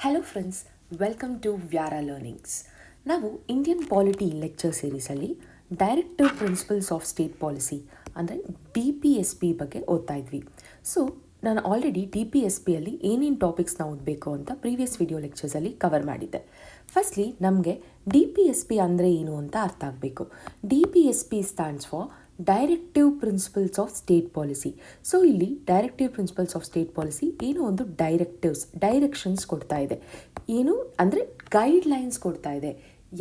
Hello friends, welcome to Vyara learnings. ನಾವು Indian polity lecture ಸೀರೀಸಲ್ಲಿ directive principles of state policy ಅಂದರೆ DPSP ಬಗ್ಗೆ ಓದ್ತಾ ಇದ್ವಿ. ಸೊ ನಾನು ಆಲ್ರೆಡಿ DPSPಯಲ್ಲಿ ಏನೇನು ಟಾಪಿಕ್ಸ್ನ ಓದಬೇಕು ಅಂತ ಪ್ರೀವಿಯಸ್ ವಿಡಿಯೋ ಲೆಕ್ಚರ್ಸಲ್ಲಿ ಕವರ್ ಮಾಡಿದ್ದೆ. ಫಸ್ಟ್ಲಿ ನಮಗೆ DPSP ಅಂದರೆ ಏನು ಅಂತ ಅರ್ಥ ಆಗಬೇಕು. DPSP stands for directive principles of state policy. So ಇಲ್ಲಿ directive principles of state policy ಏನೋ ಒಂದು ಡೈರೆಕ್ಷನ್ಸ್ ಕೊಡ್ತಾ ಇದೆ. ಏನು ಅಂದರೆ ಗೈಡ್ಲೈನ್ಸ್ ಕೊಡ್ತಾ ಇದೆ.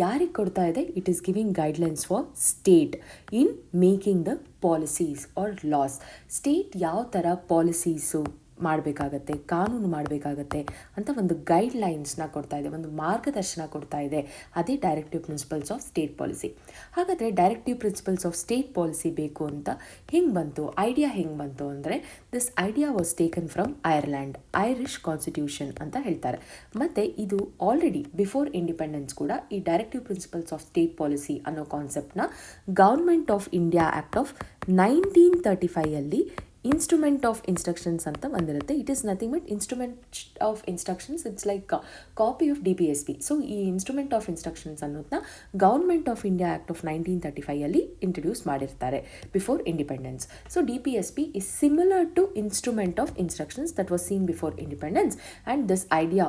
ಯಾರಿಗೆ ಕೊಡ್ತಾ ಇದೆ? It is giving guidelines for state in making the policies R loss. State ಯಾವ ಥರ ಪಾಲಿಸೀಸು ಮಾಡಬೇಕಾಗತ್ತೆ, ಕಾನೂನು ಮಾಡಬೇಕಾಗತ್ತೆ ಅಂತ ಒಂದು ಗೈಡ್ಲೈನ್ಸ್ನ ಕೊಡ್ತಾ ಇದೆ, ಒಂದು ಮಾರ್ಗದರ್ಶನ ಕೊಡ್ತಾ ಇದೆ. ಅದೇ directive principles of state policy. ಹಾಗಾದರೆ directive principles of state policy ಬೇಕು ಅಂತ ಹೆಂಗೆ ಬಂತು, ಐಡಿಯಾ ಹೆಂಗೆ ಬಂತು ಅಂದರೆ this idea was taken from Irish constitution ಅಂತ ಹೇಳ್ತಾರೆ. ಮತ್ತು ಇದು ಆಲ್ರೆಡಿ ಬಿಫೋರ್ ಇಂಡಿಪೆಂಡೆನ್ಸ್ ಕೂಡ ಈ directive principles of state policy ಅನ್ನೋ ಕಾನ್ಸೆಪ್ಟ್ನ government of India act of 1935 instrument of instructions ಅಂತ ಬಂದಿರುತ್ತೆ. It is nothing but instrument of instructions. It's like copy of DPSP. So ಈ ಇನ್ಸ್ಟ್ರೂಮೆಂಟ್ ಆಫ್ ಇನ್ಸ್ಟ್ರಕ್ಷನ್ಸ್ ಅನ್ನೋದನ್ನ government of India act of 1935 introduce ಮಾಡಿರ್ತಾರೆ before independence. So DPSP is similar to instrument of instructions that was seen before independence, and this idea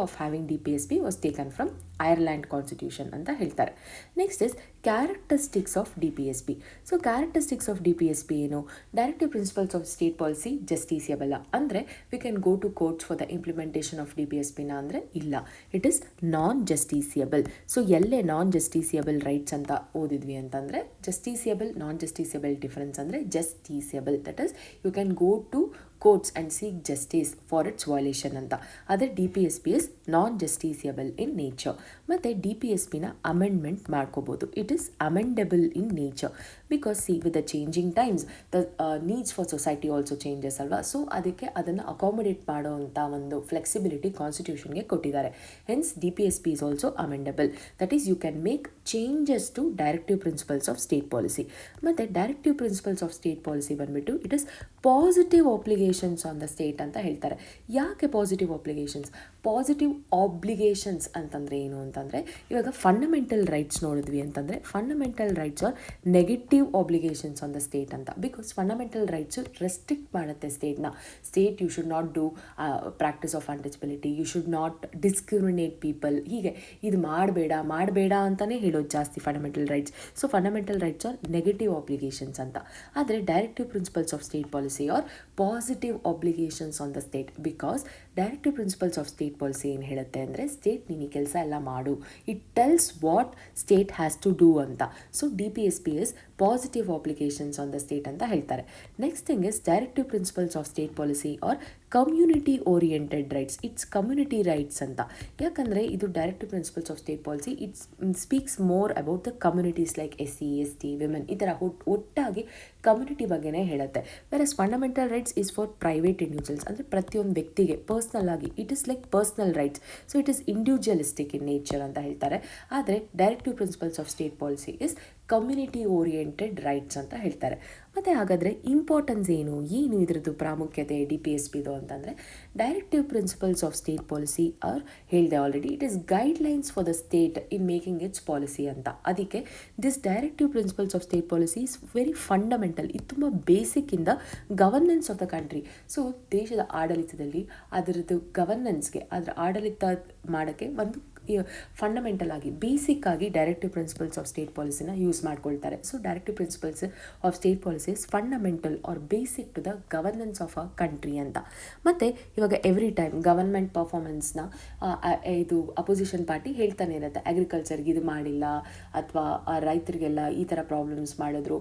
of having DPSP was taken from Ireland constitution ಅಂತ ಹೇಳ್ತಾರೆ. Next is characteristics of DPSP. So characteristics of DPSP ಏನು? Directive principles of state policy justiciable ಅಂದರೆ we can go to courts for the implementation of DPSPನ ಅಂದರೆ ಇಲ್ಲ, it is non justiciable. So ಎಲ್ಲೇ non ಜಸ್ಟಿಸಿಯಬಲ್ rights ಅಂತ ಓದಿದ್ವಿ ಅಂತಂದರೆ ಜಸ್ಟಿಸಿಯಬಲ್ ನಾನ್ justiciable difference ಅಂದರೆ justiciable that is you can go to courts and seek justice for its violation ಅಂತ. ಅದೇ DPSP is non justiciable in nature. ಮತ್ತು DPSPನ ಅಮೆಂಡ್ಮೆಂಟ್ ಮಾಡ್ಕೋಬೋದು. It is amendable in nature because with the changing times the needs for society also changes ಅಲ್ವಾ. So ಅದಕ್ಕೆ ಅದನ್ನು accommodate ಮಾಡೋವಂಥ ಒಂದು ಫ್ಲೆಕ್ಸಿಬಿಲಿಟಿ ಕಾನ್ಸ್ಟಿಟ್ಯೂಷನ್ಗೆ ಕೊಟ್ಟಿದ್ದಾರೆ. Hence DPSP is also amendable. That is you can make changes to directive principles of state policy. ಮತ್ತು directive principles of state policy ಬಂದುಬಿಟ್ಟು it is positive obligations on the state ಅಂತ ಹೇಳ್ತಾರೆ. ಯಾಕೆ positive obligations ಅಂತಂದರೆ ಏನು ಅಂತಂದರೆ, ಇವಾಗ fundamental rights ನೋಡಿದ್ವಿ ಅಂತಂದರೆ fundamental rights are negative obligations on the state ಅಂತ. ಬಿಕಾಸ್ ಫಂಡಮೆಂಟಲ್ ರೈಟ್ಸು ರೆಸ್ಟ್ರಿಕ್ಟ್ ಮಾಡುತ್ತೆ state you should not do practice of untouchability, you should not discriminate people, ಹೀಗೆ ಇದು ಮಾಡಬೇಡ ಅಂತಲೇ ಹೇಳೋದು ಜಾಸ್ತಿ fundamental rights. So fundamental rights are negative obligations ಅಂತ. ಆದರೆ directive principles of state policy are positive obligations on the state. Because directive principles of state policy ಏನು ಹೇಳುತ್ತೆ ಅಂದರೆ ಸ್ಟೇಟ್ ನೀನು ಈ ಕೆಲಸ ಎಲ್ಲ ಮಾಡು, it tells what state has to do ಅಂತ. So DPSP is positive obligations on the state ಅಂತ ಹೇಳ್ತಾರೆ. Next thing is directive principles of state policy are community oriented rights. It's community rights ಅಂತ. ಯಾಕಂದರೆ ಇದು directive principles of state policy it's speaks more about the communities like SC ST women, ಈ ಥರ ಒಟ್ಟಾಗಿ community ಬಗ್ಗೆನೇ ಹೇಳುತ್ತೆ. Versus fundamental rights is for private individuals ಅಂದರೆ ಪ್ರತಿಯೊಂದು ವ್ಯಕ್ತಿಗೆ ಪರ್ಸ್ನಲ್ ಆಗಿ it is like personal rights. So it is individualistic in nature ಅಂತ ಹೇಳ್ತಾರೆ. ಆದರೆ directive principles of state policy is community oriented rights ಅಂತ ಹೇಳ್ತಾರೆ. ಮತ್ತು ಹಾಗಾದರೆ ಇಂಪಾರ್ಟೆನ್ಸ್ ಏನು ಇದರದ್ದು ಪ್ರಾಮುಖ್ಯತೆ DPSPದು ಅಂತಂದರೆ directive principles of state policy are ಹೇಳಿದೆ already, it is guidelines for the state in making its policy ಅಂತ. ಅದಕ್ಕೆ this directive principles of state policy is very fundamental. ಇದು ತುಂಬ basic in the governance of the country. So ದೇಶದ ಆಡಳಿತದಲ್ಲಿ ಅದರದ್ದು ಗವರ್ನೆನ್ಸ್ಗೆ, ಅದರ ಆಡಳಿತ ಮಾಡೋಕ್ಕೆ ಒಂದು ಫಂಡಮೆಂಟಲ್ ಆಗಿ ಬೇಸಿಕ್ ಆಗಿ ಡೈರೆಕ್ಟಿವ್ ಪ್ರಿನ್ಸಿಪಲ್ಸ್ ಆಫ್ ಸ್ಟೇಟ್ ಪಾಲಿಸಿನ ಯೂಸ್ ಮಾಡ್ಕೊಳ್ತಾರೆ. So directive principles of state policy is fundamental or basic to the governance of a country ಅಂತ. ಮತ್ತು ಇವಾಗ ಎವ್ರಿ ಟೈಮ್ ಗವರ್ಮೆಂಟ್ ಪರ್ಫಾರ್ಮೆನ್ಸ್ನ ಇದು ಅಪೋಸಿಷನ್ ಪಾರ್ಟಿ ಹೇಳ್ತಾನೆ ಇರುತ್ತೆ, ಅಗ್ರಿಕಲ್ಚರ್ಗೆ ಇದು ಮಾಡಿಲ್ಲ ಅಥವಾ ರೈತರಿಗೆಲ್ಲ ಈ ಥರ ಪ್ರಾಬ್ಲಮ್ಸ್ ಮಾಡಿದ್ರು,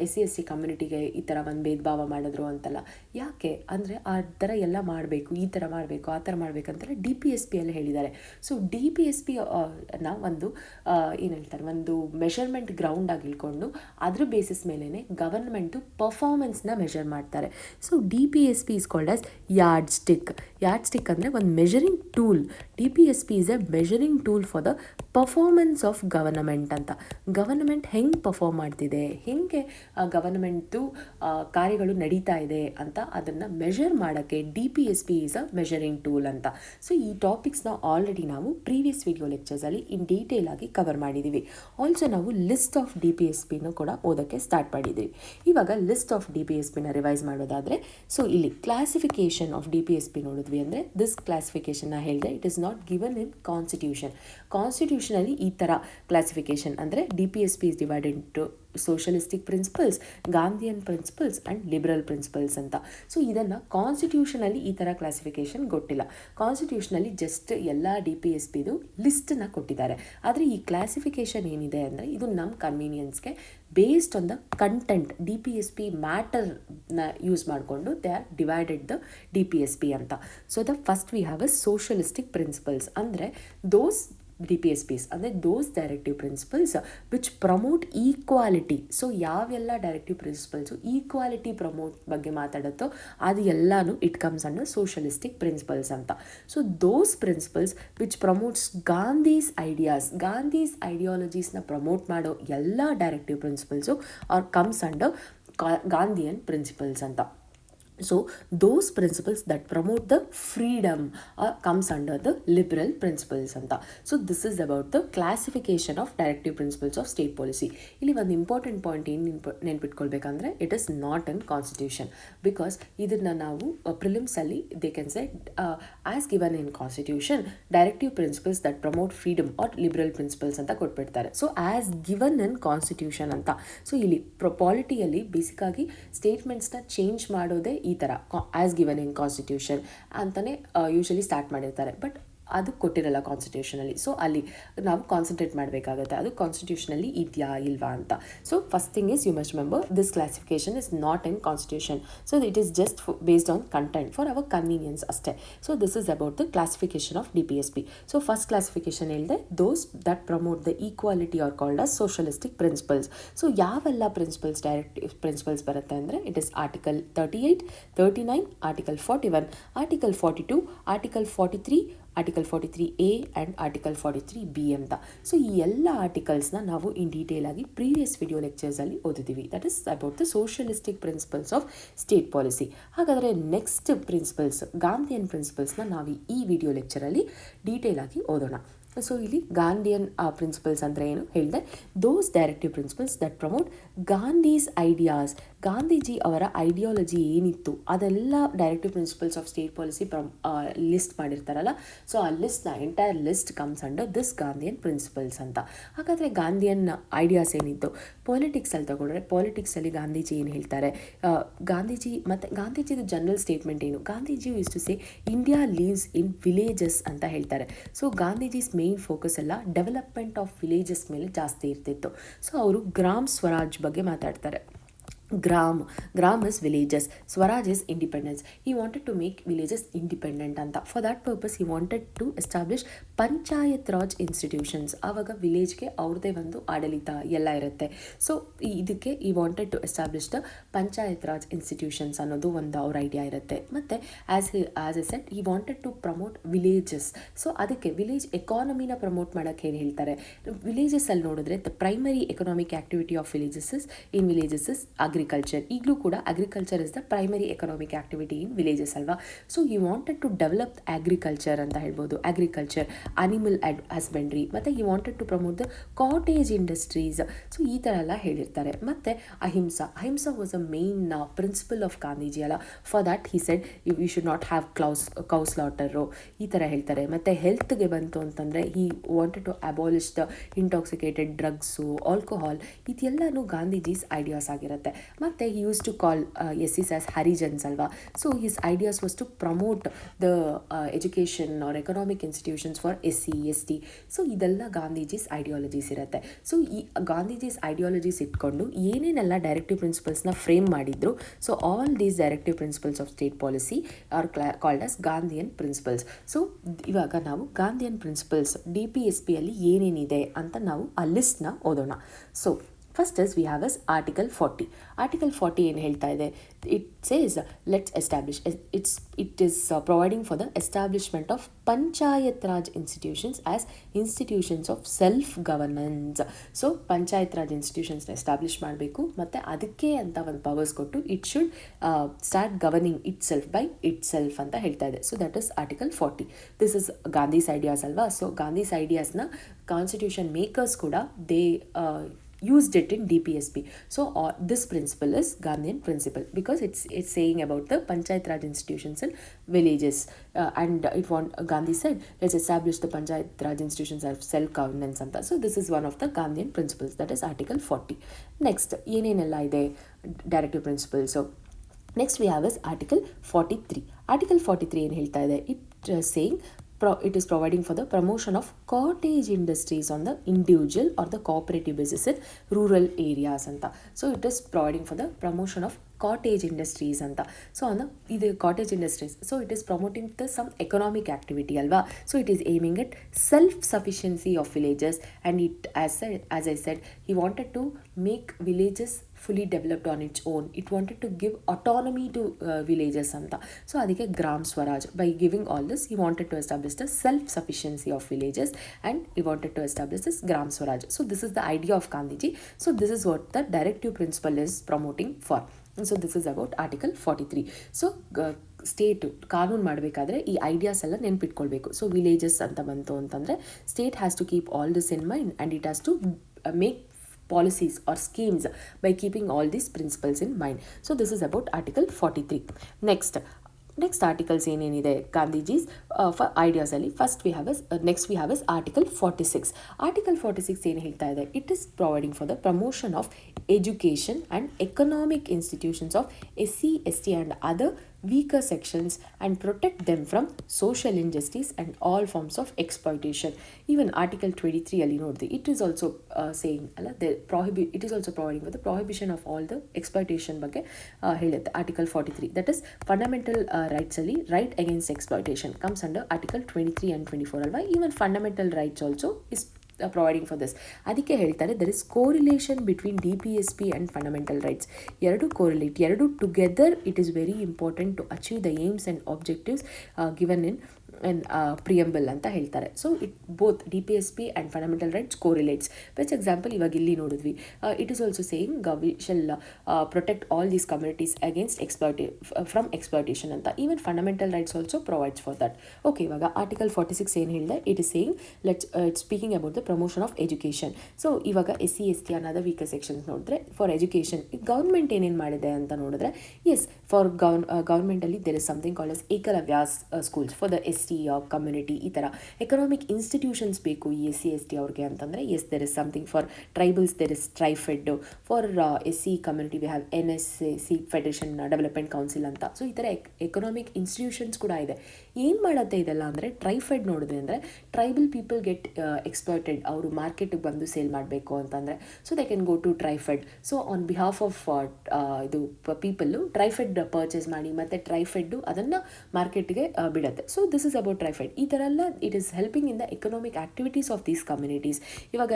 SC ST ಕಮ್ಯುನಿಟಿಗೆ ಈ ಥರ ಒಂದು ಭೇದ ಭಾವ ಮಾಡಿದ್ರು ಅಂತೆಲ್ಲ. ಯಾಕೆ ಅಂದರೆ ಆ ಥರ ಎಲ್ಲ ಮಾಡಬೇಕು, ಈ ಥರ ಮಾಡಬೇಕು, ಆ ಥರ ಮಾಡಬೇಕಂತೆಲ್ಲ DPSPಯಲ್ಲಿ ಹೇಳಿದ್ದಾರೆ. ಸೊ DPSP ನ ಒಂದು ಏನು ಹೇಳ್ತಾರೆ, ಒಂದು ಮೆಷರ್ಮೆಂಟ್ ಗ್ರೌಂಡ್ ಆಗಿ ಇಳ್ಕೊಂಡು ಅದ್ರ ಬೇಸಿಸ್ ಮೇಲೇ ಗವರ್ಮೆಂಟು ಪರ್ಫಾರ್ಮೆನ್ಸ್ನ ಮೆಷರ್ ಮಾಡ್ತಾರೆ. So DPSP is called as yard yard stick ಅಂದರೆ ಒಂದು measuring tool. DPSP is A measuring tool for the performance of government ಅಂತ. ಗವರ್ನಮೆಂಟ್ ಹೆಂಗೆ ಪರ್ಫಾರ್ಮ್ ಮಾಡ್ತಿದೆ, ಹೆಂಗೆ ಗವರ್ನಮೆಂಟ್ದು ಕಾರ್ಯಗಳು ನಡೀತಾ ಇದೆ ಅಂತ ಅದನ್ನು ಮೆಷರ್ ಮಾಡೋಕ್ಕೆ DPSP is a measuring tool ಅಂತ. ಸೊ ಈ ಟಾಪಿಕ್ಸ್ನ ಆಲ್ರೆಡಿ ನಾವು ಪ್ರೀವಿಯಸ್ ವಿಡಿಯೋ ಲೆಕ್ಚರ್ಸಲ್ಲಿ ಇನ್ ಡೀಟೇಲ್ ಆಗಿ ಕವರ್ ಮಾಡಿದ್ದೀವಿ. ಆಲ್ಸೋ ನಾವು ಲಿಸ್ಟ್ ಆಫ್ DPSPನೂ ಕೂಡ ಓದೋಕ್ಕೆ ಸ್ಟಾರ್ಟ್ ಮಾಡಿದ್ದೀವಿ. ಇವಾಗ ಲಿಸ್ಟ್ ಆಫ್ DPSPನ ರಿವೈಸ್ ಮಾಡೋದಾದರೆ, ಸೊ ಇಲ್ಲಿ ಕ್ಲಾಸಿಫಿಕೇಷನ್ ಆಫ್ DPSP ನೋಡಿದ್ವಿ ಅಂದರೆ ದಿಸ್ ಕ್ಲಾಸಿಫಿಕೇಷನ್ನ ಹೇಳಿದೆ it is not given in ಕಾನ್ಸ್ಟಿಟ್ಯೂಷನಲ್ಲಿ ಈ ಥರ ಕ್ಲಾಸಿಫಿಕೇಷನ್ ಅಂದರೆ DPSP is divided into socialistic principles, Gandhian principles and liberal principles ಅಂತ. ಸೊ ಇದನ್ನು ಕಾನ್ಸ್ಟಿಟ್ಯೂಷನಲ್ಲಿ ಈ ಥರ ಕ್ಲಾಸಿಫಿಕೇಷನ್ ಕೊಟ್ಟಿಲ್ಲ. ಕಾನ್ಸ್ಟಿಟ್ಯೂಷನಲ್ಲಿ ಜಸ್ಟ್ ಎಲ್ಲ DPSPದು ಲಿಸ್ಟನ್ನು ಕೊಟ್ಟಿದ್ದಾರೆ. ಆದರೆ ಈ ಕ್ಲಾಸಿಫಿಕೇಷನ್ ಏನಿದೆ ಅಂದರೆ ಇದು ನಮ್ಮ ಕನ್ವೀನಿಯನ್ಸ್ಗೆ based on the content DPSP ಮ್ಯಾಟರ್ನ ಯೂಸ್ ಮಾಡಿಕೊಂಡು they are divided the DPSP ಅಂತ. So the first we have a socialistic principles ಅಂದರೆ ದೋಸ್ DPSPs ಅಂದರೆ those directive principles which promote equality. So ಯಾವೆಲ್ಲ ಡೈರೆಕ್ಟಿವ್ ಪ್ರಿನ್ಸಿಪಲ್ಸು ಈಕ್ವಾಲಿಟಿ ಪ್ರಮೋಟ್ ಬಗ್ಗೆ ಮಾತಾಡುತ್ತೋ ಅದು ಎಲ್ಲನೂ it comes under socialistic principles ಅಂತ. So those principles which promotes Gandhi's ಐಡಿಯಾಲಜೀಸ್ನ promote ಮಾಡೋ ಎಲ್ಲ directive principles are comes under Gandhian principles ಅಂತ. So those principles that promote the freedom comes under the liberal principles anta. So this is about the classification of directive principles of state policy. ಇಲ್ಲಿ ಒಂದು important point ಏನು ನೆನ್ಪಿಟ್ಕೊಳ್ಬೇಕಂದ್ರೆ it is not in constitution, because ಇದನ್ನು ನಾವು ಪ್ರಿಲಿಮ್ಸಲ್ಲಿ they can say as given in constitution directive principles that promote freedom are liberal principles ಅಂತ ಕೊಟ್ಬಿಡ್ತಾರೆ. So as given in constitution ಅಂತ. ಸೊ ಇಲ್ಲಿ ಪಾಲಿಟಿಯಲ್ಲಿ ಬೇಸಿಕ್ಕಾಗಿ ಸ್ಟೇಟ್ಮೆಂಟ್ಸ್ನ ಚೇಂಜ್ ಮಾಡೋದೇ ಈ ಥರ ಆಸ್ ಗಿವನ್ ಇನ್ ಕಾನ್ಸ್ಟಿಟ್ಯೂಷನ್ ಅಂತಲೇ ಯೂಶಲಿ ಸ್ಟಾರ್ಟ್ ಮಾಡಿರ್ತಾರೆ. ಬಟ್ ಅದು ಕೊಟ್ಟಿರಲ್ಲ ಕಾನ್ಸ್ಟಿಟ್ಯೂಷನಲ್ಲಿ. ಸೊ ಅಲ್ಲಿ ನಾವು ಕಾನ್ಸಂಟ್ರೇಟ್ ಮಾಡಬೇಕಾಗುತ್ತೆ ಅದು ಕಾನ್ಸ್ಟಿಟ್ಯೂಷನಲ್ಲಿ ಇದೆಯಾ ಇಲ್ವಾ ಅಂತ. So first thing is you must remember this classification is not in constitution. So it is just based on content for our convenience ಅಷ್ಟೇ. So this is about the classification of DPSP. So first classification ಹೇಳಿದೆ those that promote the equality are called as socialistic principles. So ಯಾವೆಲ್ಲ directive principles ಬರುತ್ತೆ ಅಂದರೆ it is article 38, 39, article 41, article 42, article 43, article 43A and article 43B ಅಂತ. So ಈ ಎಲ್ಲ ಆರ್ಟಿಕಲ್ಸ್ನ ನಾವು in detail ಆಗಿ ಪ್ರೀವಿಯಸ್ ವಿಡಿಯೋ ಲೆಕ್ಚರ್ಸಲ್ಲಿ ಓದಿದ್ದೀವಿ. That is about the socialistic principles of state policy. ಹಾಗಾದರೆ ನೆಕ್ಸ್ಟ್ ಪ್ರಿನ್ಸಿಪಲ್ಸ್ ಗಾಂಧಿಯನ್ ಪ್ರಿನ್ಸಿಪಲ್ಸ್ನ ನಾವು ಈ ವಿಡಿಯೋ ಲೆಕ್ಚರಲ್ಲಿ ಡೀಟೇಲ್ ಆಗಿ ಓದೋಣ. ಸೊ ಇಲ್ಲಿ ಗಾಂಧಿಯನ್ ಪ್ರಿನ್ಸಿಪಲ್ಸ್ ಅಂದರೆ ಏನು ಹೇಳಿದೆ, those directive principles that promote Gandhi's ideas. Gandhiji ಅವರ ಐಡಿಯಾಲಜಿ ಏನಿತ್ತು ಅದೆಲ್ಲ directive principles of state policy list ಮಾಡಿರ್ತಾರಲ್ಲ. ಸೊ ಆ ಲಿಸ್ಟ್ನ entire list comes under this Gandhian principles ಅಂತ. ಹಾಗಾದರೆ ಗಾಂಧಿಯನ್ ಐಡಿಯಾಸ್ ಏನಿತ್ತು ಪಾಲಿಟಿಕ್ಸಲ್ಲಿ ತಗೊಂಡ್ರೆ ಪಾಲಿಟಿಕ್ಸಲ್ಲಿ ಗಾಂಧೀಜಿ ಏನು ಹೇಳ್ತಾರೆ, ಗಾಂಧೀಜಿ ಮತ್ತು ಗಾಂಧೀಜಿದು ಜನರಲ್ ಸ್ಟೇಟ್ಮೆಂಟ್ ಏನು, Gandhiji use to say India lives in villages ಅಂತ ಹೇಳ್ತಾರೆ. ಸೊ ಗಾಂಧೀಜಿಸ್ ಮೇನ್ ಫೋಕಸ್ ಎಲ್ಲ ಡೆವಲಪ್ಮೆಂಟ್ ಆಫ್ ವಿಲೇಜಸ್ ಮೇಲೆ ಜಾಸ್ತಿ ಇರ್ತಿತ್ತು. ಸೊ ಅವರು ಗ್ರಾಮ್ ಸ್ವರಾಜ್ ಬಗ್ಗೆ ಮಾತಾಡ್ತಾರೆ. Gram is villages, Swaraj is independence. He wanted to make villages independent anta. For that purpose he wanted to establish panchayat raj institutions. ಆವಾಗ ವಿಲೇಜ್ಗೆ ಅವ್ರದ್ದೇ ಒಂದು ಆಡಳಿತ ಎಲ್ಲ ಇರುತ್ತೆ. ಸೊ ಇದಕ್ಕೆ he wanted to establish the panchayat raj institutions ಅನ್ನೋದು ಒಂದು ಅವ್ರ ಐಡಿಯಾ ಇರುತ್ತೆ. ಮತ್ತು as I said he wanted to promote villages. So ಅದಕ್ಕೆ ವಿಲೇಜ್ ಎಕಾನಮಿನ ಪ್ರಮೋಟ್ ಮಾಡೋಕ್ಕೆ ಏನು ಹೇಳ್ತಾರೆ, ವಿಲೇಜಸಲ್ಲಿ ನೋಡಿದ್ರೆ the primary economic activity of villages is agriculture. ಈಗಲೂ ಕೂಡ agriculture is the primary economic activity in villages ಅಲ್ವಾ. So you wanted to develop agriculture ಅಂತ ಹೇಳ್ಬೋದು, ಅಗ್ರಿಕಲ್ಚರ್, ಅನಿಮಲ್ ಹಸ್ಬೆಂಡ್ರಿ, ಮತ್ತು you wanted to promote the cottage industries. So ಈ ಥರ ಎಲ್ಲ ಹೇಳಿರ್ತಾರೆ. ಮತ್ತು ahimsa was a main principle of Gandhiji ಅಲ್ಲ. For that he said we should not have cow slaughter ಈ ಥರ ಹೇಳ್ತಾರೆ. ಮತ್ತು ಹೆಲ್ತ್ಗೆ ಬಂತು ಅಂತಂದರೆ he wanted to abolish the intoxicated drugs, alcohol, ಇದೆಲ್ಲನೂ ಗಾಂಧೀಜೀಸ್ ಐಡಿಯಾಸ್ ಆಗಿರುತ್ತೆ. ಮತ್ತು he used to call SCs as Harijans ಅಲ್ವಾ. So his ideas was to promote the education or economic institutions for SC, ST. So ಇದೆಲ್ಲ Gandhiji's ideologies ಇರುತ್ತೆ. So ಈ Gandhiji's ideologies ಇಟ್ಕೊಂಡು ಏನೇನೆಲ್ಲ directive ಪ್ರಿನ್ಸಿಪಲ್ಸ್ನ frame ಮಾಡಿದ್ರು. So all these directive principles of state policy are called as Gandhian principles. So ಇವಾಗ ನಾವು Gandhian principles DPSPಯಲ್ಲಿ ಏನೇನಿದೆ ಅಂತ ನಾವು ಆ ಲಿಸ್ಟ್ನ ಓದೋಣ. So first is we have as article 40. Article 40 ಏನು ಹೇಳ್ತಾ ಇದೆ, it says let's establish it is providing for the establishment of panchayat raj institutions as institutions of self governance. So panchayat raj ಇನ್ಸ್ಟಿಟ್ಯೂಷನ್ಸ್ನ ಎಸ್ಟಾಬ್ಲಿಷ್ ಮಾಡಬೇಕು ಮತ್ತು ಅದಕ್ಕೆ ಅಂತ ಒಂದು ಪವರ್ಸ್ ಕೊಟ್ಟು it should start governing itself by itself ಅಂತ ಹೇಳ್ತಾ ಇದೆ. So that is article 40. This is Gandhi's ideas ಅಲ್ವಾ. ಸೊ ಗಾಂಧೀಸ್ ಐಡಿಯಾಸ್ನ ಕಾನ್ಸ್ಟಿಟ್ಯೂಷನ್ ಮೇಕರ್ಸ್ ಕೂಡ they used it in DPSP. So this principle is Gandhian principle because it's saying about the Panchayat Raj institutions in villages, and Gandhi said let's establish the Panchayat Raj institutions of self governance anta. So this is one of the Gandhian principles, that is article 40. Next ಏನೇನೆಲ್ಲ ಇದೆ directive principles. So next we have is article 43. article 43 ಏನು ಹೇಳ್ತಾ ಇದೆ, saying it is providing for the promotion of cottage industries on the individual or the cooperative basis in rural areas anta. So it is providing for the promotion of cottage industries anta. So on the idu cottage industries, so it is promoting the some economic activity alva. So it is aiming at self sufficiency of villages, and it as I said he wanted to make villages fully developed on its own. It wanted to give autonomy to villages anta. So adike Gram Swaraj, by giving all this he wanted to establish the self sufficiency of villages, and he wanted to establish this Gram Swaraj. So this is the idea of Gandhiji. So this is what the directive principle is promoting for. So this is about article 43. So state ಕಾನೂನು ಮಾಡಬೇಕಾದ್ರೆ ಈ ideas ಎಲ್ಲ ನೆನ್ಪಿಟ್ಕೊಳ್ಬೇಕು. So villages ಅಂತ ಬಂತು ಅಂತಂದರೆ state has to keep all this in mind, and it has to make policies or schemes by keeping all these principles in mind. So this is about article 43. Next articles ಏನೇನಿದೆ Gandhiji's for ideas ಅಲ್ಲಿ, first we have next we have is article 46. Article 46 ಏನು ಹೇಳ್ತಾ ಇದೆ, it is providing for the promotion of education and economic institutions of SC, ST and other weaker sections, and protect them from social injustice and all forms of exploitation. Even article 23 ಅಲ್ಲಿ ನೋಡಿದೆ, it is also saying ಅಲ್ಲ it is also providing for the prohibition of all the exploitation ಬಗ್ಗೆ ಹೇಳುತ್ತೆ. article 43, that is fundamental rights ಅಲ್ಲಿ right against exploitation comes under article 23 and 24 ಅಲ್ವಾ. even fundamental rights also is providing for this. ಅದಕ್ಕೆ ಹೇಳ್ತಾರೆ there is correlation between DPSP and fundamental rights. ಎರಡು correlate, ಎರಡು together it is very important to achieve the aims and objectives given in preamble ಅಂತ ಹೇಳ್ತಾರೆ. So it both DPSP and fundamental rights correlates. Best example ಇವಾಗ ಇಲ್ಲಿ ನೋಡಿದ್ವಿ, it is also saying we shall protect all these communities against from exploitation ಅಂತ. Even fundamental rights also provides for that. Okay, ಇವಾಗ article 46 ಏನು ಹೇಳಿದೆ, it is saying it's speaking about the promotion of education. So ಇವಾಗ SC, ST ಅನ್ನೋದು weaker sections ನೋಡಿದ್ರೆ for education government ಏನೇನು ಮಾಡಿದೆ ಅಂತ ನೋಡಿದ್ರೆ, ಎಸ್ ಫಾರ್ ಗೌರ್ಮೆಂಟಲ್ಲಿ there is something called as Eklavya's schools for the ST community. ಈ ಥರ ಎಕನಾಮಿಕ್ ಇನ್ಸ್ಟಿಟ್ಯೂಷನ್ಸ್ ಬೇಕು ಈ SC, ST ಅವ್ರಿಗೆ ಅಂತಂದರೆ, as there is something for tribals, there is TRIFED. For SC community we have NSC federation development council ಅಂತ. So ಈ ಥರ economic institutions ಕೂಡ ಇದೆ. ಏನು ಮಾಡುತ್ತೆ ಇದೆಲ್ಲ ಅಂದರೆ, ಟ್ರೈಫೆಡ್ ನೋಡಿದ್ರೆ ಅಂದರೆ ಟ್ರೈಬಲ್ ಪೀಪಲ್ ಗೆಟ್ ಎಕ್ಸ್ಪ್ಲಾಯ್ಟೆಡ್. ಅವರು ಮಾರ್ಕೆಟಿಗೆ ಬಂದು ಸೇಲ್ ಮಾಡಬೇಕು ಅಂತಂದರೆ, so they can go to TRIFED. So on behalf of ಇದು ಪೀಪಲ್ಲು ಟ್ರೈಫೆಡ್ ಪರ್ಚೇಸ್ ಮಾಡಿ ಮತ್ತು ಟ್ರೈಫೆಡ್ಡು ಅದನ್ನು ಮಾರ್ಕೆಟ್ಗೆ ಬಿಡುತ್ತೆ. So this is about TRIFED. ಈ ಥರ ಎಲ್ಲ it is helping in the economic activities of these communities. ಇವಾಗ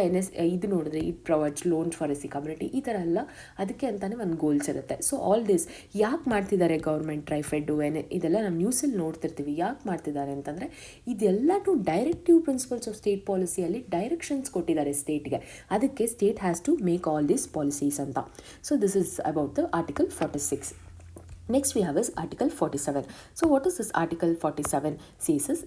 ಇದು ನೋಡಿದ್ರೆ it provides loans for SC community. ಈ ಥರ ಎಲ್ಲ ಅದಕ್ಕೆ ಅಂತಲೇ ಒಂದು ಗೋಲ್ಸ್ ಇರುತ್ತೆ. ಸೊ ಆಲ್ ದಿಸ್ ಯಾಕೆ ಮಾಡ್ತಿದ್ದಾರೆ ಗೌರ್ಮೆಂಟ್ ಟ್ರೈಫೆಡ್ಡು ಇದೆಲ್ಲ ನಾವು ನ್ಯೂಸಲ್ಲಿ ನೋಡ್ತಿರ್ತೀವಿ. ಯಾಕೆ ಮಾಡ್ತಿದ್ದಾರೆ ಅಂತಂದರೆ, ಇದೆಲ್ಲ to directive principles of state ಪಾಲಿಸಿಯಲ್ಲಿ ಡೈರೆಕ್ಷನ್ಸ್ ಕೊಟ್ಟಿದ್ದಾರೆ ಸ್ಟೇಟ್ಗೆ. ಅದಕ್ಕೆ state has to make all these policies ಅಂತ. So this is about the article 46. Next we have is article 47. So what is this article 47 says is,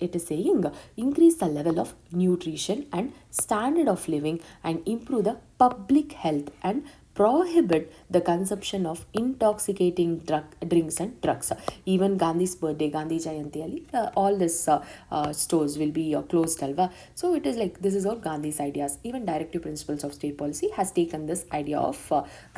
it is saying increase the level of nutrition and standard of living and improve the public health and prohibit the consumption of intoxicating drinks and drugs. Even Gandhi's birthday, Gandhi Jayanti, all this stores will be closed alva. So it is like, this is all Gandhi's ideas. Even directive principles of state policy has taken this idea of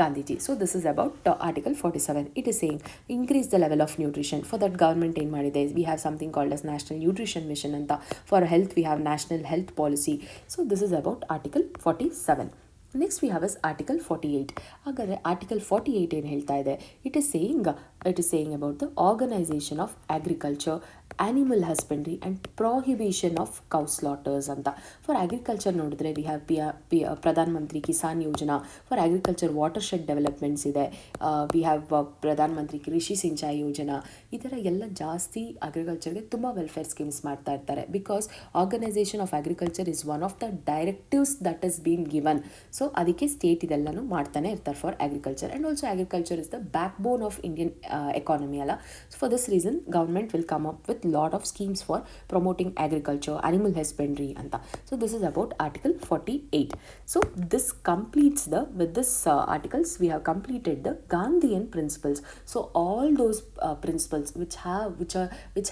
Gandhiji. So this is about article 47. It is saying increase the level of nutrition. For that government in Madide, we have something called as National Nutrition Mission anta. For health we have National Health Policy. So this is about article 47. Next we have is article 48. ಹಾಗಾದರೆ article 48 ಏನು ಹೇಳ್ತಾ ಇದೆ, it is saying it is saying about the organization of agriculture, animal husbandry and prohibition of cow slaughters ಅಂತ. For agriculture ನೋಡಿದ್ರೆ we have Pradhan Mantri Kisan Yojana. For agriculture water shed developments ಇದೆ. We have Pradhan Mantri ಕೃಷಿ ಸಿಂಚಾಯಿ ಯೋಜನಾ. ಈ ಥರ ಎಲ್ಲ ಜಾಸ್ತಿ ಅಗ್ರಿಕಲ್ಚರ್ಗೆ ತುಂಬ ವೆಲ್ಫೇರ್ ಸ್ಕೀಮ್ಸ್ ಮಾಡ್ತಾ ಇರ್ತಾರೆ. Because organisation of agriculture is one of the directives that is been given. So ಅದಕ್ಕೆ ಸ್ಟೇಟ್ ಇದೆಲ್ಲನೂ ಮಾಡ್ತಾನೆ ಇರ್ತಾರೆ for agriculture. And also agriculture is the backbone of Indian economy ಅಲ್ಲ. So for this reason government will come up with lot of schemes for promoting agriculture, animal husbandry ಅಂತ. So this is about article 48. So this completes with this articles we have completed the Gandhian principles. So all those principles which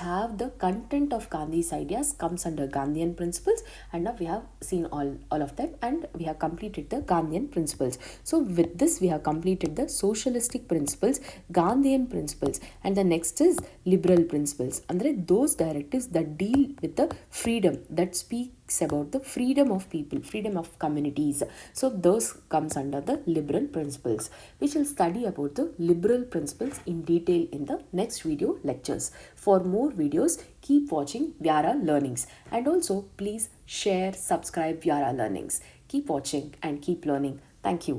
have the content of Gandhi's ideas comes under Gandhian principles, and now we have seen all of them and we have completed the Gandhian principles. So with this we have completed the socialistic principles, Gandhian principles, and the next is liberal principles. Andre those directives that deal with the freedom, that speaks about the freedom of people, freedom of communities. So those comes under the liberal principles. We shall study about the liberal principles in detail in the next video lectures. For more videos, keep watching Vyara Learnings, and also please share, subscribe Vyara Learnings. Keep watching and keep learning. Thank you.